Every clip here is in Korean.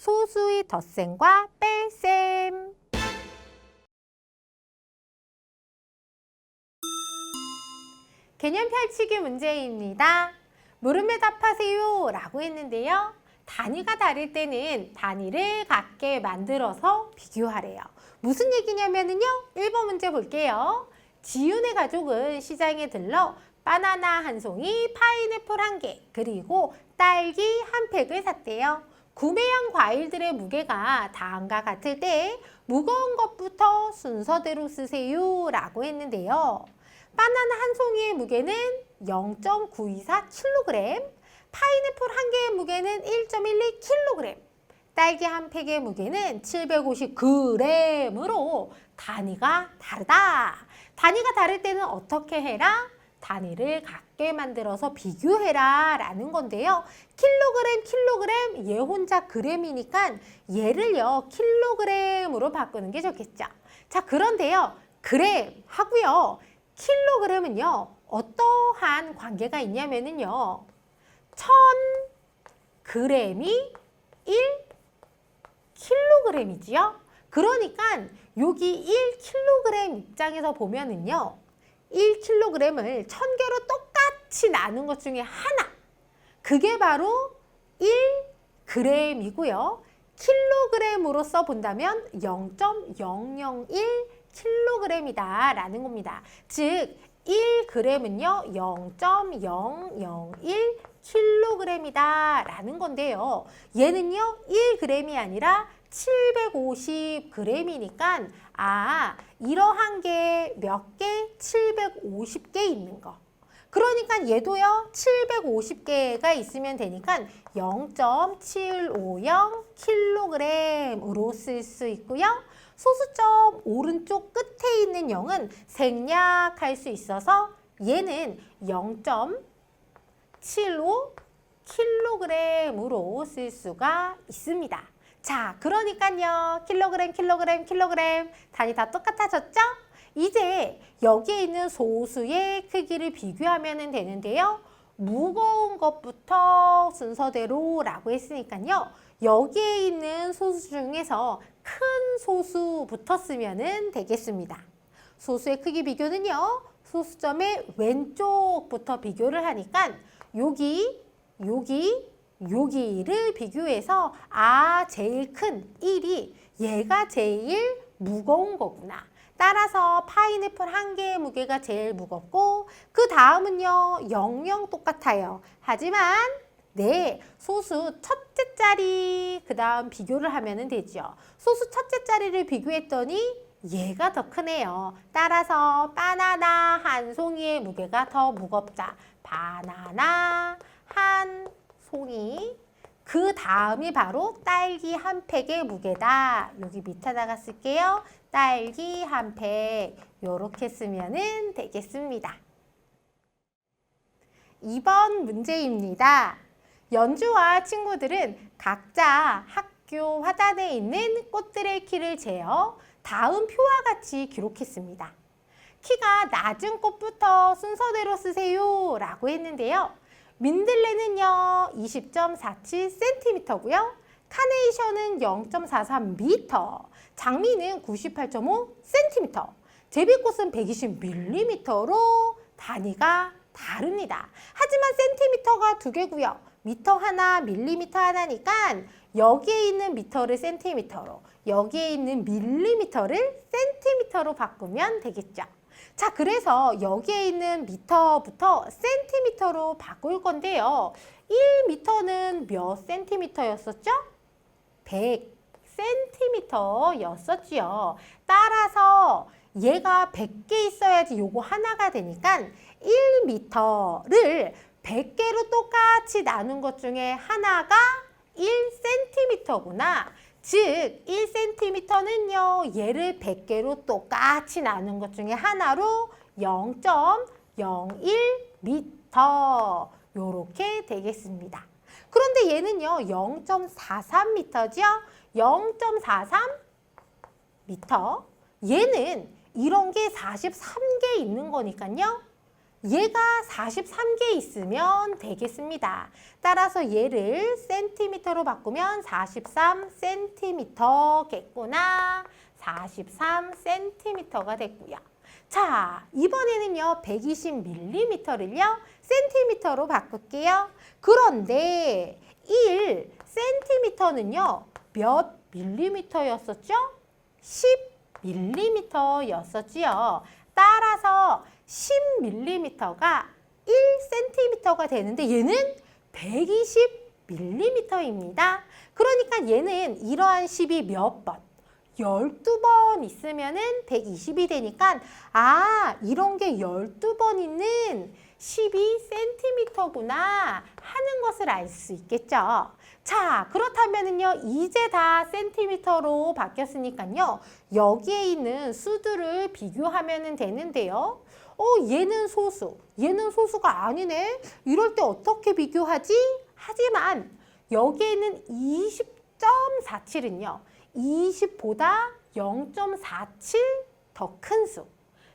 소수의 덧셈과 뺄셈. 개념 펼치기 문제입니다. 물음에 답하세요 라고 했는데요. 단위가 다를 때는 단위를 같게 만들어서 비교하래요. 무슨 얘기냐면요. 1번 문제 볼게요. 지윤의 가족은 시장에 들러 바나나 한 송이, 파인애플 한 개, 그리고 딸기 한 팩을 샀대요. 구매한 과일들의 무게가 다음과 같을 때 무거운 것부터 순서대로 쓰세요 라고 했는데요. 바나나 한 송이의 무게는 0.924kg, 파인애플 한 개의 무게는 1.12kg, 딸기 한 팩의 무게는 750g으로 단위가 다르다. 단위가 다를 때는 어떻게 해라? 단위를 같게 만들어서 비교해라 라는 건데요. 킬로그램, 얘 혼자 그램이니까 얘를요 킬로그램으로 바꾸는 게 좋겠죠. 자, 그런데요. 그램 하고요. 킬로그램은요 어떠한 관계가 있냐면요 1000g이 1kg이지요. 그러니까 여기 1kg 입장에서 보면은요 1kg을 1000개로 똑같이 나눈 것 중에 하나, 그게 바로 1g이고요. 킬로그램으로서 본다면 0.001kg이다 라는 겁니다. 즉 1g은요 0.001kg이다 라는 건데요. 얘는요 1g이 아니라 750g이니까 이러한 게 몇 개? 750개 있는 거. 그러니까 얘도요 750개가 있으면 되니까 0.750kg으로 쓸 수 있고요. 소수점 오른쪽 끝에 있는 0은 생략할 수 있어서 얘는 0.75kg으로 쓸 수가 있습니다. 자, 그러니까요. 킬로그램 단위 다 똑같아졌죠? 이제 여기에 있는 소수의 크기를 비교하면 되는데요. 무거운 것부터 순서대로 라고 했으니까요. 여기에 있는 소수 중에서 큰 소수부터 쓰면 되겠습니다. 소수의 크기 비교는요. 소수점의 왼쪽부터 비교를 하니까 여기를 비교해서 제일 큰 1이 얘가 제일 무거운 거구나. 따라서 파인애플 한 개의 무게가 제일 무겁고 그 다음은요 00 똑같아요. 하지만 소수 첫째 자리 그 다음 비교를 하면 되죠. 소수 첫째 자리를 비교했더니 얘가 더 크네요. 따라서 바나나 한 송이의 무게가 더 무겁다. 바나나 한 송이. 그 다음이 바로 딸기 한 팩의 무게다. 여기 밑에다가 쓸게요. 딸기 한 팩. 요렇게 쓰면 되겠습니다. 2번 문제입니다. 연주와 친구들은 각자 학교 화단에 있는 꽃들의 키를 재어 다음 표와 같이 기록했습니다. 키가 낮은 꽃부터 순서대로 쓰세요 라고 했는데요. 민들레는요 20.47cm고요. 카네이션은 0.43m, 장미는 98.5cm, 제비꽃은 120mm로 단위가 다릅니다. 하지만 센티미터가 두 개고요. 미터 하나, 밀리미터 하나니까 여기에 있는 미터를 센티미터로, 여기에 있는 밀리미터를 센티미터로 바꾸면 되겠죠. 자, 그래서 여기에 있는 미터부터 센티미터로 바꿀 건데요. 1미터는 몇 센티미터였었죠? 100cm였었지요. 따라서 얘가 100개 있어야지 요거 하나가 되니까 1m를 100개로 똑같이 나눈 것 중에 하나가 1cm구나. 즉 1cm는요. 얘를 100개로 똑같이 나눈 것 중에 하나로 0.01m 요렇게 되겠습니다. 그런데 얘는요. 0.43m죠. 0.43m. 얘는 이런 게 43개 있는 거니까요. 얘가 43개 있으면 되겠습니다. 따라서 얘를 센티미터로 바꾸면 43cm겠구나. 43cm가 됐고요. 자, 이번에는요, 120mm를요, 센티미터로 바꿀게요. 그런데 1cm는요, 몇 밀리미터였었죠? 10mm였었지요. 따라서 10mm가 1cm가 되는데 얘는 120mm입니다. 그러니까 얘는 이러한 10이 몇 번? 12번 있으면은 120이 되니까 이런 게 12번 있는 12cm구나 하는 것을 알 수 있겠죠. 자, 그렇다면은요, 이제 다 센티미터로 바뀌었으니까요, 여기에 있는 수들을 비교하면 되는데요. 얘는 소수, 얘는 소수가 아니네. 이럴 때 어떻게 비교하지? 하지만 여기에 있는 20.47은요. 20보다 0.47 더 큰 수.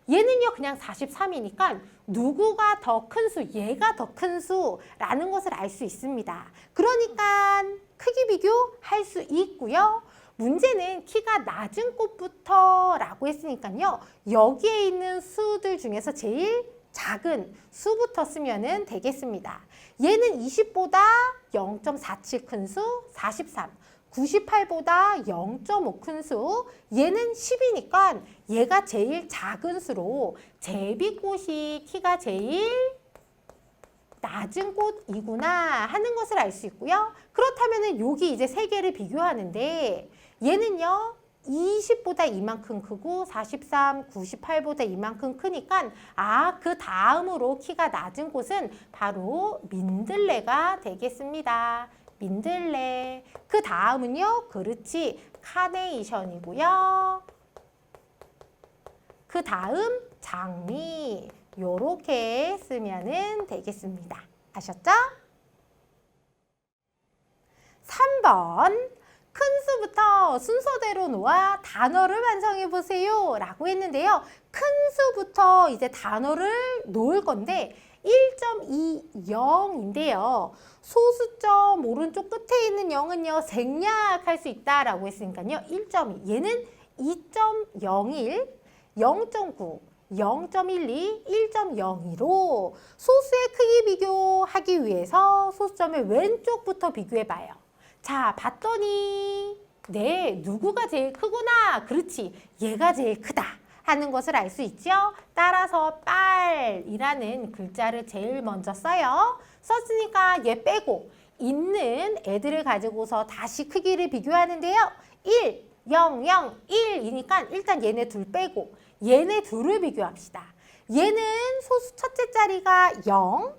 얘는요 그냥 43이니까 누구가 더 큰 수, 얘가 더 큰 수라는 것을 알 수 있습니다. 그러니까 크기 비교할 수 있고요. 문제는 키가 낮은 꽃부터 라고 했으니까요. 여기에 있는 수들 중에서 제일 작은 수부터 쓰면 되겠습니다. 얘는 20보다 0.47 큰 수, 43. 98보다 0.5 큰 수, 얘는 10이니까 얘가 제일 작은 수로 제비꽃이 키가 제일 낮은 꽃이구나 하는 것을 알 수 있고요. 그렇다면 여기 이제 세 개를 비교하는데 얘는요 20보다 이만큼 크고 43, 98보다 이만큼 크니까 그 다음으로 키가 낮은 꽃은 바로 민들레가 되겠습니다. 민들레. 그 다음은요, 그렇지, 카네이션이고요. 그 다음 장미. 요렇게 쓰면 되겠습니다. 아셨죠? 3번. 큰 수부터 순서대로 놓아 단어를 완성해 보세요 라고 했는데요. 큰 수부터 이제 단어를 놓을 건데 1.20인데요. 소수점 오른쪽 끝에 있는 0은요. 생략할 수 있다라고 했으니까요. 1.2. 얘는 2.01, 0.9, 0.12, 1.02로 소수의 크기 비교하기 위해서 소수점의 왼쪽부터 비교해봐요. 자, 봤더니 네, 누구가 제일 크구나. 그렇지, 얘가 제일 크다 하는 것을 알 수 있죠. 따라서 빨이라는 글자를 제일 먼저 써요. 썼으니까 얘 빼고 있는 애들을 가지고서 다시 크기를 비교하는데요. 1, 0, 0, 1이니까 일단 얘네 둘 빼고 얘네 둘을 비교합시다. 얘는 소수 첫째 자리가 0,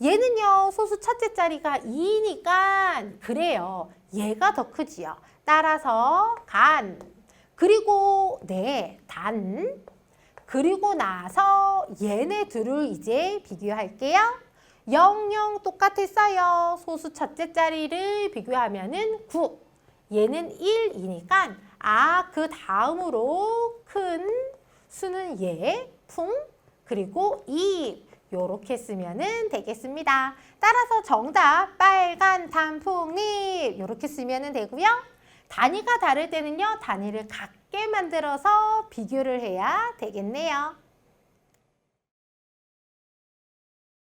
얘는요 소수 첫째 자리가 2니까 그래요. 얘가 더 크지요. 따라서 간, 그리고 네, 단, 그리고 나서 얘네 둘을 이제 비교할게요. 0, 0 똑같았어요. 소수 첫째 자리를 비교하면은 9. 얘는 1이니까 그 다음으로 큰 수는 얘, 풍, 그리고 2. 요렇게 쓰면 되겠습니다. 따라서 정답 빨간 단풍잎 요렇게 쓰면 되고요. 단위가 다를 때는요. 단위를 같게 만들어서 비교를 해야 되겠네요.